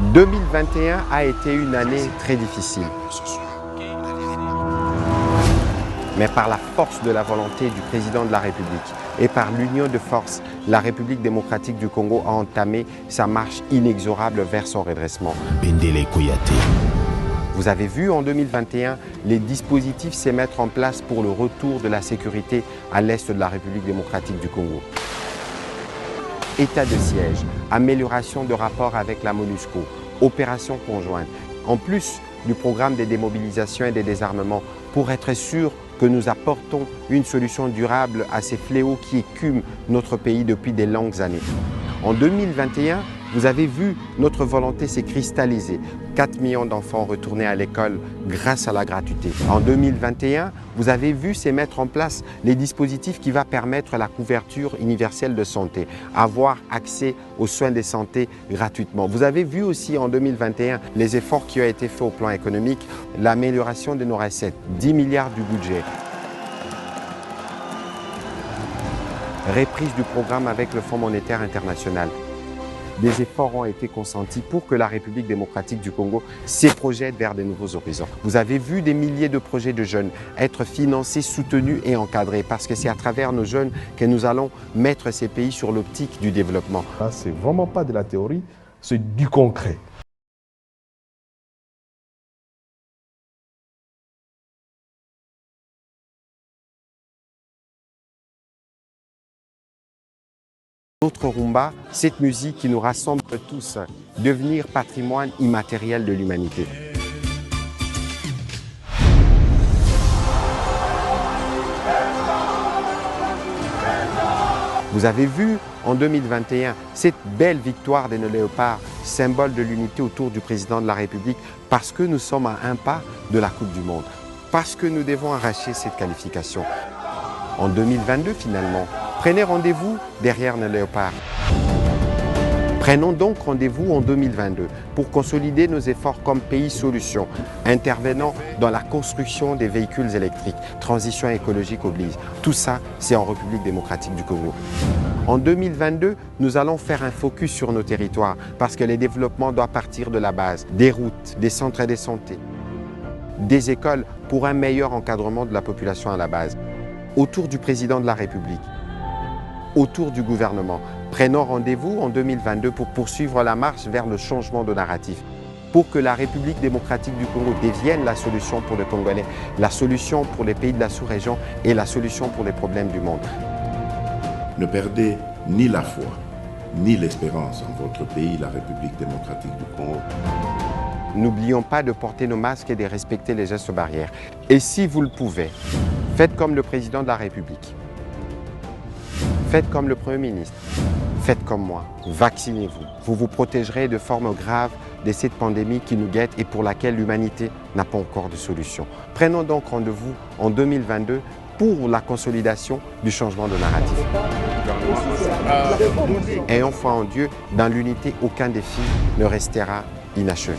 2021 a été une année très difficile. Mais par la force de la volonté du président de la République et par l'union de forces, la République démocratique du Congo a entamé sa marche inexorable vers son redressement. Bendele Koyaté. Vous avez vu en 2021 les dispositifs se mettre en place pour le retour de la sécurité à l'est de la République démocratique du Congo. État de siège, amélioration de rapports avec la MONUSCO, opérations conjointes, en plus du programme de démobilisation et de désarmement pour être sûr que nous apportons une solution durable à ces fléaux qui écument notre pays depuis de longues années. En 2021, vous avez vu notre volonté s'est cristallisée. 4 millions d'enfants retournés à l'école grâce à la gratuité. En 2021, vous avez vu se mettre en place les dispositifs qui vont permettre la couverture universelle de santé, avoir accès aux soins de santé gratuitement. Vous avez vu aussi en 2021 les efforts qui ont été faits au plan économique, l'amélioration de nos recettes, 10 milliards du budget. Reprise du programme avec le Fonds monétaire international. Des efforts ont été consentis pour que la République démocratique du Congo se projette vers de nouveaux horizons. Vous avez vu des milliers de projets de jeunes être financés, soutenus et encadrés parce que c'est à travers nos jeunes que nous allons mettre ces pays sur l'optique du développement. Ce n'est vraiment pas de la théorie, c'est du concret. Notre rumba, cette musique qui nous rassemble tous, devenir patrimoine immatériel de l'humanité. Vous avez vu en 2021 cette belle victoire de nos léopards, symbole de l'unité autour du président de la République, parce que nous sommes à un pas de la Coupe du Monde, parce que nous devons arracher cette qualification. En 2022 finalement, prenez rendez-vous derrière nos léopards. Prenons donc rendez-vous en 2022 pour consolider nos efforts comme pays solution, intervenant dans la construction des véhicules électriques. Transition écologique oblige. Tout ça, c'est en République démocratique du Congo. En 2022, nous allons faire un focus sur nos territoires parce que le développement doit partir de la base, des routes, des centres de santé, des écoles pour un meilleur encadrement de la population à la base. Autour du président de la République, autour du gouvernement. Prenons rendez-vous en 2022 pour poursuivre la marche vers le changement de narratif, pour que la République démocratique du Congo devienne la solution pour les Congolais, la solution pour les pays de la sous-région et la solution pour les problèmes du monde. Ne perdez ni la foi, ni l'espérance en votre pays, la République démocratique du Congo. N'oublions pas de porter nos masques et de respecter les gestes barrières. Et si vous le pouvez, faites comme le président de la République. Faites comme le Premier ministre. Faites comme moi. Vaccinez-vous. Vous vous protégerez de formes graves de cette pandémie qui nous guette et pour laquelle l'humanité n'a pas encore de solution. Prenons donc rendez-vous en 2022 pour la consolidation du changement de narratif. Ayons foi en Dieu, dans l'unité, aucun défi ne restera inachevé.